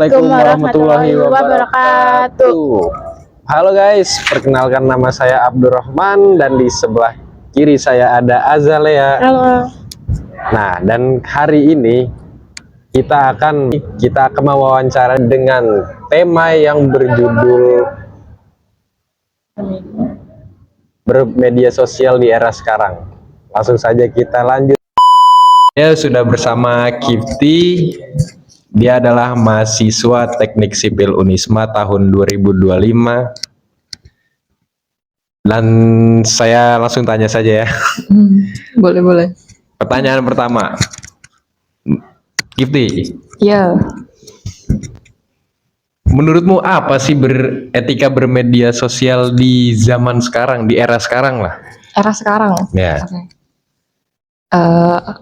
Assalamualaikum warahmatullahi wabarakatuh. Halo guys, perkenalkan nama saya Abdurrahman dan di sebelah kiri saya ada Azalea. Halo. Nah, dan hari ini kita akan mewawancara dengan tema yang berjudul bermedia sosial di era sekarang. Langsung saja kita lanjut. Ya, sudah bersama Kifty. Dia adalah mahasiswa Teknik Sipil Unisma tahun 2025. Dan saya langsung tanya saja ya. Boleh. Pertanyaan pertama. Kifty. Ya. Menurutmu apa sih etika bermedia sosial di zaman sekarang, di era sekarang lah? Era sekarang. Ya. Okay.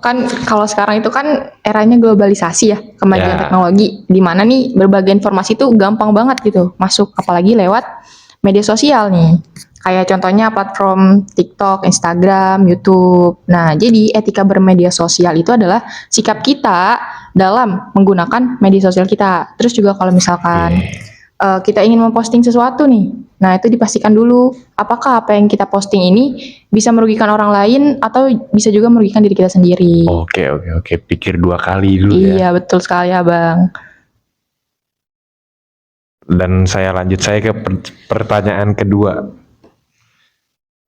Kan kalau sekarang itu kan eranya globalisasi ya, kemajuan teknologi, di mana nih berbagai informasi itu gampang banget gitu masuk, apalagi lewat media sosial nih. Kayak contohnya platform TikTok, Instagram, YouTube. Nah, jadi etika bermedia sosial itu adalah sikap kita dalam menggunakan media sosial kita. Terus juga kalau misalkan kita ingin memposting sesuatu nih, nah itu dipastikan dulu apakah apa yang kita posting ini bisa merugikan orang lain atau bisa juga merugikan diri kita sendiri. Oke. Pikir dua kali dulu ya. Iya, betul sekali Abang. Dan saya ke pertanyaan kedua.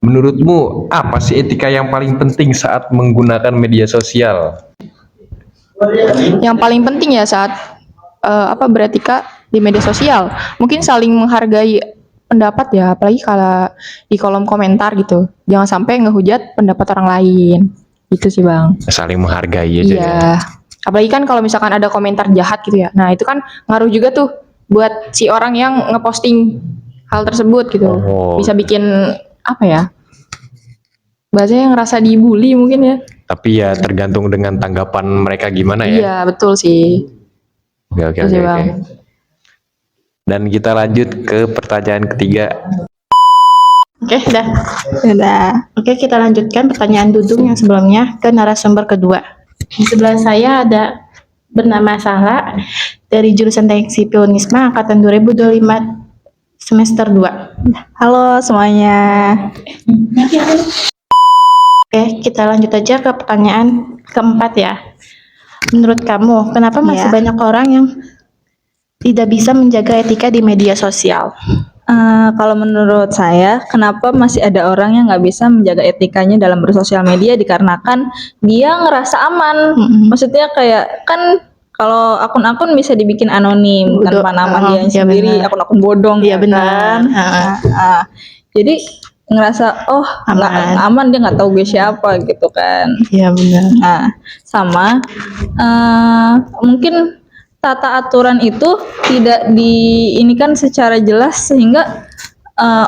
Menurutmu apa sih etika yang paling penting saat menggunakan media sosial? Yang paling penting ya saat beretika di media sosial, mungkin saling menghargai pendapat ya, apalagi kalau di kolom komentar gitu. Jangan sampai ngehujat pendapat orang lain. Itu sih Bang. Saling menghargai aja. Iya. Ya. Apalagi kan kalau misalkan ada komentar jahat gitu ya. Nah, itu kan ngaruh juga tuh buat si orang yang ngeposting hal tersebut gitu. Bisa bikin apa ya? Bahasanya ngerasa dibully mungkin ya. Tapi ya tergantung dengan tanggapan mereka gimana ya. Iya, betul sih. Oke. Dan kita lanjut ke pertanyaan ketiga. Oke, sudah. Oke, kita lanjutkan pertanyaan Dudung yang sebelumnya ke narasumber kedua. Di sebelah saya ada bernama Sarah dari jurusan Teknik Sipil Unisma angkatan 2025 semester 2. Halo semuanya. Oke, kita lanjut aja ke pertanyaan keempat ya. Menurut kamu, kenapa masih banyak orang yang tidak bisa menjaga etika di media sosial? Kalau menurut saya, kenapa masih ada orang yang nggak bisa menjaga etikanya dalam bersosial media? Dikarenakan dia ngerasa aman. Maksudnya kayak kan kalau akun-akun bisa dibikin anonim tanpa nama dia sendiri, akun-akun bodong. Iya benar. Jadi ngerasa aman, dia nggak tahu gue siapa gitu kan. Iya benar. Nah, sama mungkin tata aturan itu tidak diinikan secara jelas sehingga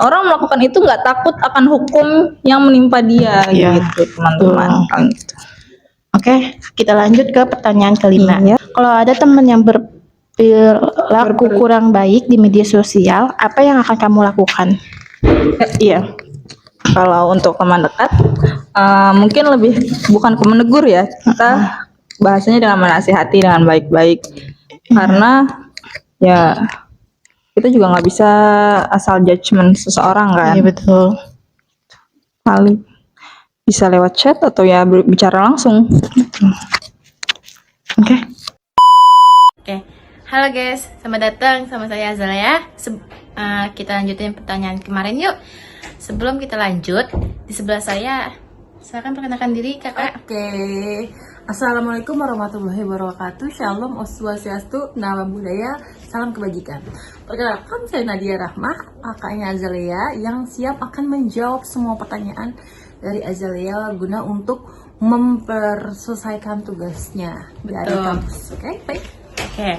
orang melakukan itu nggak takut akan hukum yang menimpa dia gitu teman-teman. Gitu. Oke, kita lanjut ke pertanyaan kelima. Kalau ada teman yang berperilaku kurang baik di media sosial, apa yang akan kamu lakukan? Iya. Kalau untuk teman dekat, mungkin lebih bukan menegur ya, kita bahasanya dengan menasihati dengan baik-baik. Karena ya kita juga nggak bisa asal judgement seseorang kan. Iya betul. Paling bisa lewat chat atau ya bicara langsung. Oke. Halo guys, selamat datang sama saya Azalea. Kita lanjutin pertanyaan kemarin yuk. Sebelum kita lanjut, di sebelah saya silakan perkenalkan diri kakak. Oke. Assalamualaikum warahmatullahi wabarakatuh. Shalom, Swastiastu, Nama Budaya, Salam Kebajikan. Perkenalkan saya Nadia Rahmah, kakaknya Azalea yang siap akan menjawab semua pertanyaan dari Azalea guna untuk memperselesaikan tugasnya dari kampus. Oke, baik. Oke.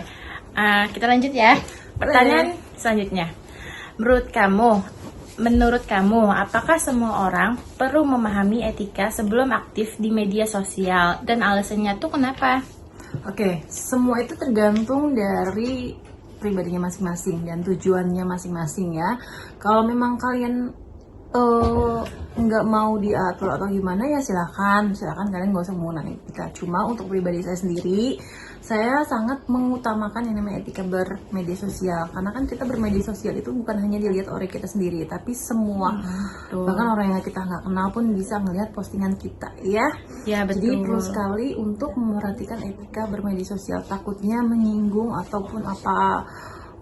Kita lanjut ya. Pertanyaan selanjutnya. Menurut kamu, apakah semua orang perlu memahami etika sebelum aktif di media sosial? Dan alasannya tuh kenapa? Oke, semua itu tergantung dari pribadinya masing-masing dan tujuannya masing-masing ya. Kalau memang kalian nggak mau diatur atau gimana ya silakan kalian nggak usah menggunakan etika. Cuma untuk pribadi saya sendiri, saya sangat mengutamakan yang namanya etika bermedia sosial, karena kan kita bermedia sosial itu bukan hanya dilihat oleh kita sendiri, tapi semua, bahkan orang yang kita nggak kenal pun bisa ngelihat postingan kita, ya. Ya, Jadi betul. perlu sekali untuk memperhatikan etika bermedia sosial, takutnya menyinggung ataupun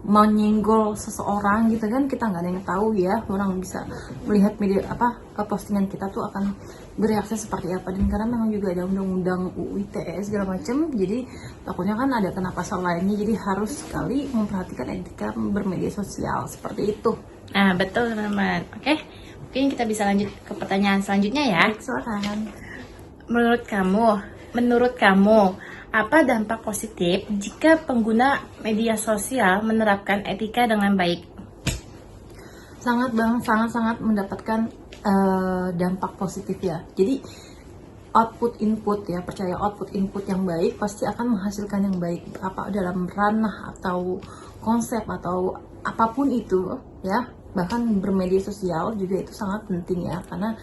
menyenggol seseorang gitu kan, kita nggak ada yang tahu ya, orang bisa melihat media postingan kita tuh akan bereaksi seperti apa. Dan karena memang juga ada undang-undang UU ITE segala macam, jadi takutnya kan ada kena pasal lainnya, jadi harus sekali memperhatikan etika bermedia sosial seperti itu. Nah, betul teman-teman. Oke, mungkin kita bisa lanjut ke pertanyaan selanjutnya ya. Silakan. Menurut kamu, apa dampak positif jika pengguna media sosial menerapkan etika dengan baik? Sangat mendapatkan dampak positif ya. Jadi output input ya, percaya output input yang baik pasti akan menghasilkan yang baik, apa dalam ranah atau konsep atau apapun itu ya. Bahkan bermedia sosial juga itu sangat penting ya, karena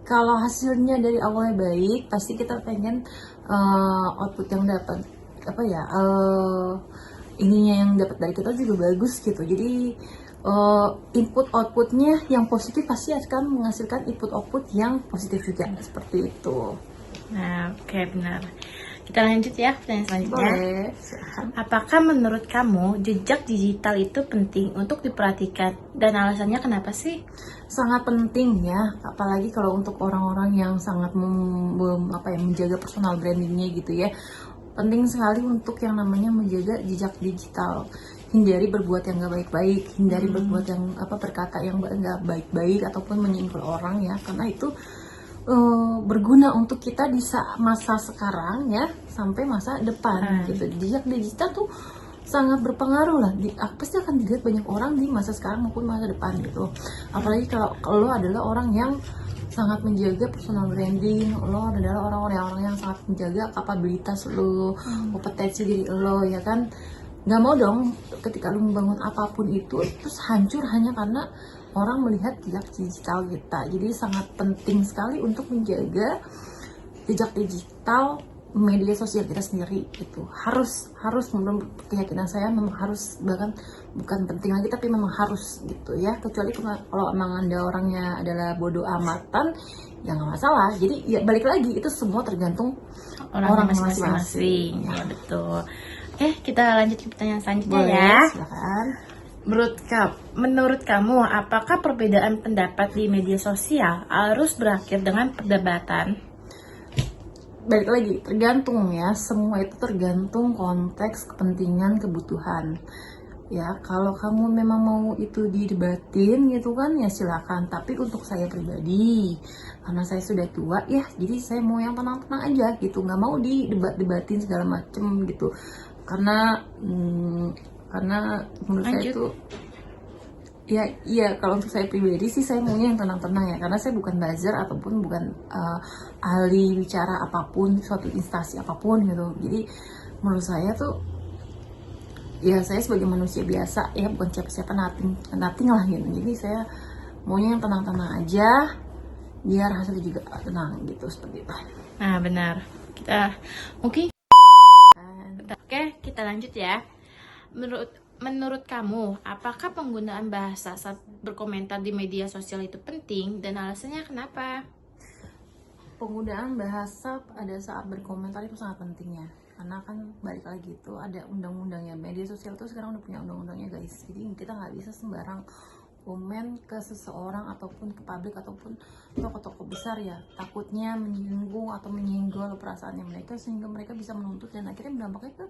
kalau hasilnya dari awalnya baik, pasti kita pengen output yang dapat ininya yang dapat dari kita juga bagus gitu. Jadi input outputnya yang positif pasti akan menghasilkan input output yang positif juga, seperti itu. Nah, oke, benar. Kita lanjut ya pertanyaan selanjutnya. Boleh, silakan. Apakah menurut kamu jejak digital itu penting untuk diperhatikan dan alasannya kenapa sih? Sangat penting ya, apalagi kalau untuk orang-orang yang sangat menjaga personal brandingnya gitu ya. Penting sekali untuk yang namanya menjaga jejak digital. Hindari berbuat yang gak baik-baik, hindari berbuat yang berkata yang gak baik-baik ataupun menyinggung orang ya, karena itu berguna untuk kita di masa sekarang ya sampai masa depan gitu. Jejak digital tuh sangat berpengaruh lah, pasti akan dilihat banyak orang di masa sekarang maupun masa depan gitu. Apalagi kalau lo adalah orang yang sangat menjaga personal branding, lo adalah orang-orang yang sangat menjaga kapabilitas lo, kompetensi diri lo ya kan. Nggak mau dong ketika lo membangun apapun itu terus hancur hanya karena orang melihat jejak digital kita. Jadi sangat penting sekali untuk menjaga jejak digital media sosial kita sendiri itu harus menurut keyakinan saya memang harus, bahkan bukan penting lagi tapi memang harus gitu ya. Kecuali kalau emang Anda orangnya adalah bodoh amatan ya nggak masalah. Jadi ya balik lagi itu semua tergantung orang masing-masing. Ya, betul. Oke, kita lanjut ke pertanyaan selanjutnya. Boleh, ya. silakan. Menurut kamu, apakah perbedaan pendapat di media sosial harus berakhir dengan perdebatan? Balik lagi, tergantung ya, semua itu tergantung konteks, kepentingan, kebutuhan ya. Kalau kamu memang mau itu didebatin gitu kan ya silakan, tapi untuk saya pribadi karena saya sudah tua ya, jadi saya mau yang tenang-tenang aja gitu, nggak mau didebatin segala macem gitu, karena menurut saya itu ya kalau untuk saya pribadi sih saya maunya yang tenang-tenang ya, karena saya bukan buzzer ataupun bukan ahli bicara apapun suatu instansi apapun gitu. Jadi menurut saya tuh ya saya sebagai manusia biasa ya, bukan siapa-siapa, nothing lah gitu. Jadi saya maunya yang tenang-tenang aja biar hasilnya juga tenang gitu, seperti itu. Nah, benar. Oke, kita lanjut ya. Menurut kamu, apakah penggunaan bahasa saat berkomentar di media sosial itu penting dan alasannya kenapa? Penggunaan bahasa pada saat berkomentar itu sangat penting ya, karena kan balik lagi itu ada undang-undangnya. Media sosial tuh sekarang udah punya undang-undangnya guys, jadi kita nggak bisa sembarang komen ke seseorang ataupun ke publik ataupun toko-toko besar ya, takutnya menyinggung atau menyenggol perasaannya mereka sehingga mereka bisa menuntut dan akhirnya berdampaknya ke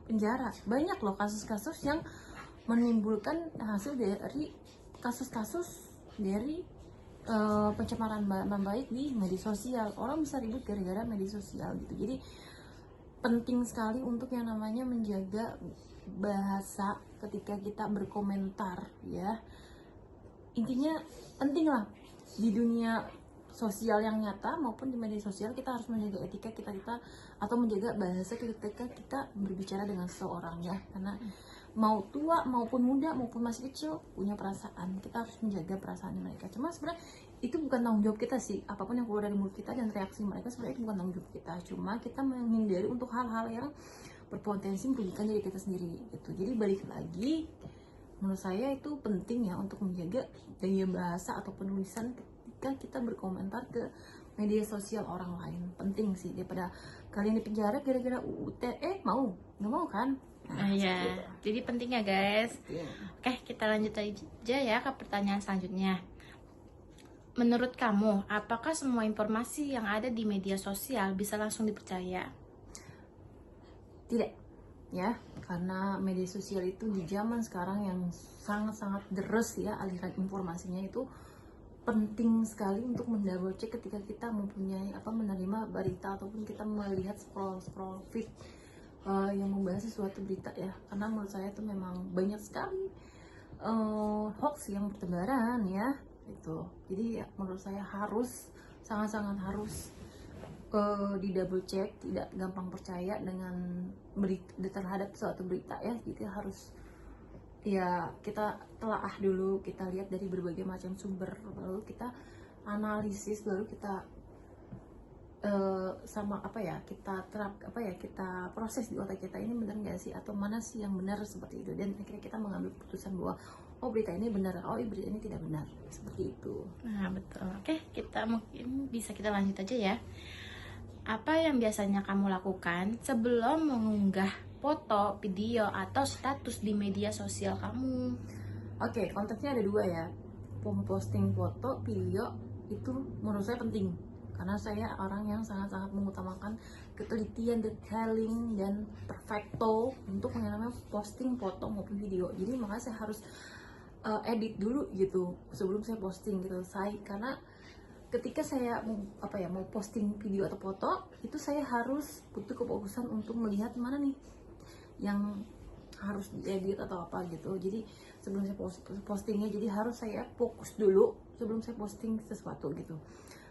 penjara. Banyak loh kasus-kasus yang menimbulkan hasil dari kasus-kasus dari pencemaran nama baik di media sosial. Orang bisa ribut gara-gara media sosial gitu. Jadi penting sekali untuk yang namanya menjaga bahasa ketika kita berkomentar ya. Intinya penting lah di dunia sosial yang nyata maupun di media sosial, kita harus menjaga etika kita atau menjaga bahasa ketika kita berbicara dengan seseorang ya, karena mau tua maupun muda maupun masih kecil punya perasaan. Kita harus menjaga perasaan mereka. Cuma sebenarnya itu bukan tanggung jawab kita sih, apapun yang keluar dari mulut kita dan reaksi mereka sebenarnya itu bukan tanggung jawab kita. Cuma kita menghindari untuk hal-hal yang berpotensi merugikan diri kita sendiri gitu. Jadi balik lagi, menurut saya itu penting ya untuk menjaga gaya bahasa atau penulisan ketika kita berkomentar ke media sosial orang lain. Penting sih, daripada kalian di penjara gara-gara UU ITE, nggak mau kan? Nah, ya, jadi penting ya guys. Oke, kita lanjut aja ya ke pertanyaan selanjutnya. Menurut kamu, apakah semua informasi yang ada di media sosial bisa langsung dipercaya? Tidak, ya, karena media sosial itu di zaman sekarang yang sangat-sangat deres ya, aliran informasinya itu penting sekali untuk mendouble check ketika kita mempunyai menerima berita ataupun kita melihat scroll feed yang membahas sesuatu berita ya. Karena menurut saya itu memang banyak sekali hoax yang bertebaran ya itu. Jadi ya, menurut saya harus sangat-sangat harus di double check, tidak gampang percaya dengan berita terhadap suatu berita ya. Jadi harus ya kita telaah dulu, kita lihat dari berbagai macam sumber, lalu kita analisis, lalu kita kita proses di otak kita, ini benar nggak sih, atau mana sih yang benar seperti itu, dan akhirnya kita mengambil keputusan bahwa oh berita ini benar, oh berita ini tidak benar, seperti itu. Nah, betul. Oke, kita mungkin bisa kita lanjut aja ya. Apa yang biasanya kamu lakukan sebelum mengunggah foto, video, atau status di media sosial kamu? Oke, konteksnya ada dua ya. Posting foto, video itu menurut saya penting. Karena saya orang yang sangat-sangat mengutamakan ketelitian, detailing, dan perfecto untuk yang namanya posting foto maupun video. Jadi makanya saya harus edit dulu gitu sebelum saya posting gitu. Karena ketika saya mau posting video atau foto, itu saya harus butuh kefokusan untuk melihat mana nih yang harus diedit atau apa gitu. Jadi sebelum saya postingnya, jadi harus saya fokus dulu sebelum saya posting sesuatu gitu.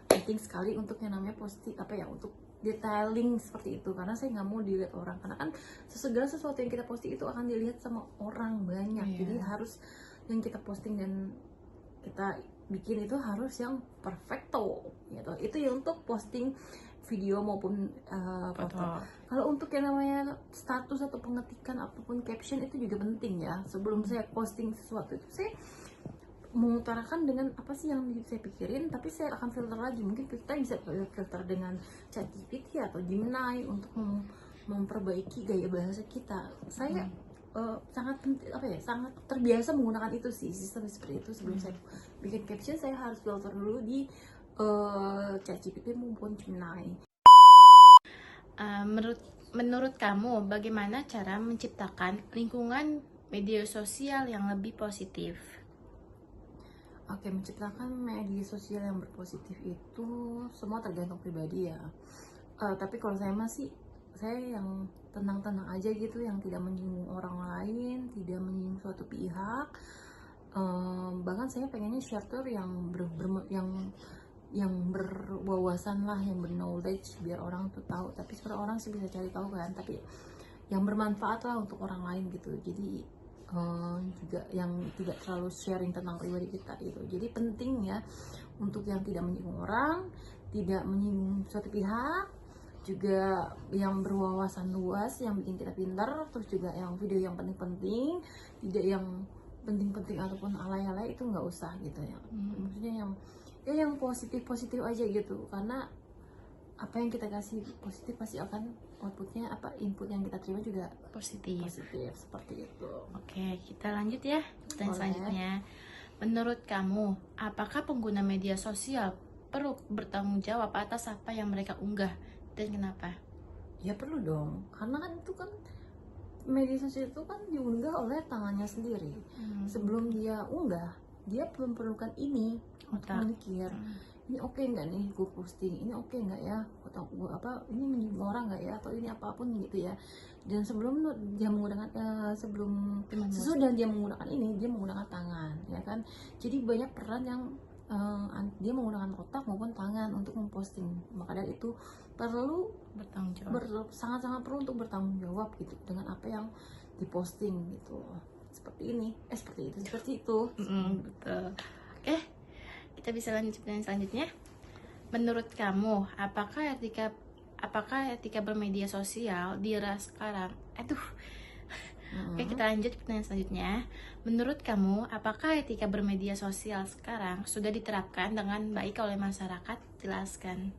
Penting sekali untuk yang namanya posting untuk detailing seperti itu, karena saya nggak mau dilihat orang, karena kan segala sesuatu yang kita posting itu akan dilihat sama orang banyak. Jadi harus yang kita posting dan kita bikin itu harus yang perfecto gitu. Itu ya untuk posting video maupun foto. Kalau untuk yang namanya status atau pengetikan ataupun caption itu juga penting ya. Sebelum saya posting sesuatu itu saya mengutarakan dengan apa sih yang saya pikirin, tapi saya akan filter lagi. Mungkin kita bisa filter dengan ChatGPT atau Gemini untuk memperbaiki gaya bahasa kita. Saya sangat sangat terbiasa menggunakan itu sih, sistem seperti itu. Sebelum saya bikin caption, saya harus filter dulu di ChatGPT maupun Gemini. Menurut kamu, bagaimana cara menciptakan lingkungan media sosial yang lebih positif? Oke, menciptakan media sosial yang berpositif itu semua tergantung pribadi ya. Tapi kalau saya yang tenang-tenang aja gitu, yang tidak menyinggung orang lain, tidak menyinggung suatu pihak. Bahkan saya pengennya share tuh yang berwawasan lah, yang berknowledge, biar orang tuh tahu. Tapi sebenarnya orang sih bisa cari tahu kan, tapi yang bermanfaat lah untuk orang lain gitu. Jadi juga yang tidak terlalu sharing tentang pribadi kita gitu. Jadi penting ya untuk yang tidak menyinggung orang, tidak menyinggung suatu pihak, juga yang berwawasan luas, yang bikin kita pintar. Terus juga yang video yang penting-penting, tidak yang penting-penting ataupun alay-alay, itu nggak usah gitu ya. Maksudnya yang positif-positif aja gitu, karena apa yang kita kasih positif pasti akan outputnya, input yang kita terima juga Positif. Seperti itu. Oke, kita lanjut ya pertanyaan Boleh. selanjutnya. Menurut kamu, apakah pengguna media sosial perlu bertanggung jawab atas apa yang mereka unggah dan kenapa? Ya perlu dong, karena kan itu kan media sosial itu kan diunggah oleh tangannya sendiri. Sebelum dia unggah, dia belum perlukan ini untuk memikir ini oke nggak nih gue posting, ini oke nggak ya, atau gue ini menyinggung orang nggak ya, atau ini apapun gitu ya. Dan sebelum dia menggunakan sesudah dia menggunakan ini, dia menggunakan tangan ya kan. Jadi banyak peran yang dia menggunakan otak maupun tangan untuk memposting. Maka dari itu perlu Bertanggung jawab. sangat-sangat perlu untuk bertanggung jawab gitu dengan apa yang diposting gitu. Seperti ini, seperti itu. Betul. Oke, kita bisa lanjut dengan selanjutnya. Menurut kamu, apakah etika bermedia sosial di era sekarang? Oke, kita lanjut pertanyaan selanjutnya. Menurut kamu, apakah etika bermedia sosial sekarang sudah diterapkan dengan baik oleh masyarakat? Jelaskan.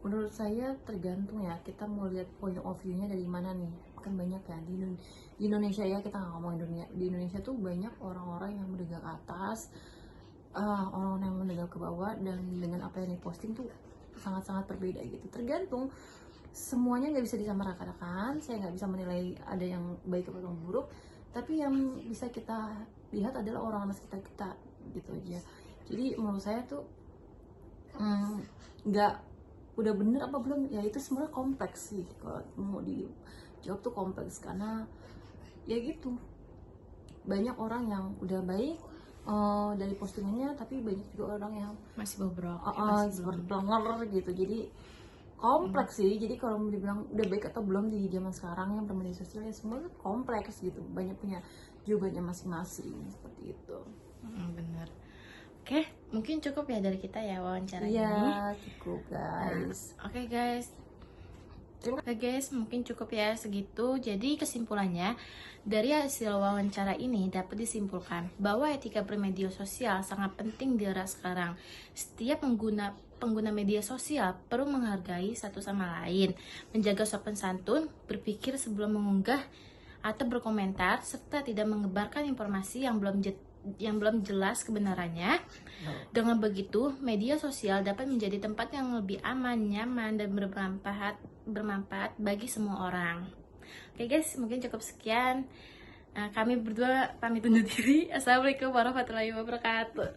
Menurut saya tergantung ya, kita mau lihat point of view-nya dari mana nih. Kan banyak ya di Indonesia ya, kita nggak ngomongin dunia. Di Indonesia tuh banyak orang-orang yang menegak ke atas, orang-orang yang menegak ke bawah, dan dengan apa yang diposting tuh sangat-sangat berbeda gitu. Tergantung, semuanya nggak bisa disamaratakan. Saya nggak bisa menilai ada yang baik atau yang buruk, tapi yang bisa kita lihat adalah orang-orang sekitar kita gitu aja. Jadi menurut saya tuh nggak udah bener apa belum ya, itu sebenarnya kompleks sih. Kalau mau dijawab tuh kompleks, karena ya gitu, banyak orang yang udah baik dari postingannya, tapi banyak juga orang yang Masih bobrok. seperti pelanggar gitu. Jadi kompleks sih. Jadi kalau mau dibilang udah baik atau belum di zaman sekarang yang bermedia sosial, ya semua kompleks gitu, banyak punya jawabannya masing-masing seperti itu. Bener. Oke, mungkin cukup ya dari kita ya wawancara ini. Iya, cukup guys. Oke guys, mungkin cukup ya segitu. Jadi kesimpulannya, dari hasil wawancara ini dapat disimpulkan bahwa etika bermedia sosial sangat penting di era sekarang. Setiap pengguna media sosial perlu menghargai satu sama lain, menjaga sopan santun, berpikir sebelum mengunggah atau berkomentar, serta tidak menyebarkan informasi yang belum jelas kebenarannya. Dengan begitu, media sosial dapat menjadi tempat yang lebih aman, nyaman, dan bermanfaat bagi semua orang. Oke guys, mungkin cukup sekian. Kami berdua pamit undur diri. Assalamualaikum warahmatullahi wabarakatuh.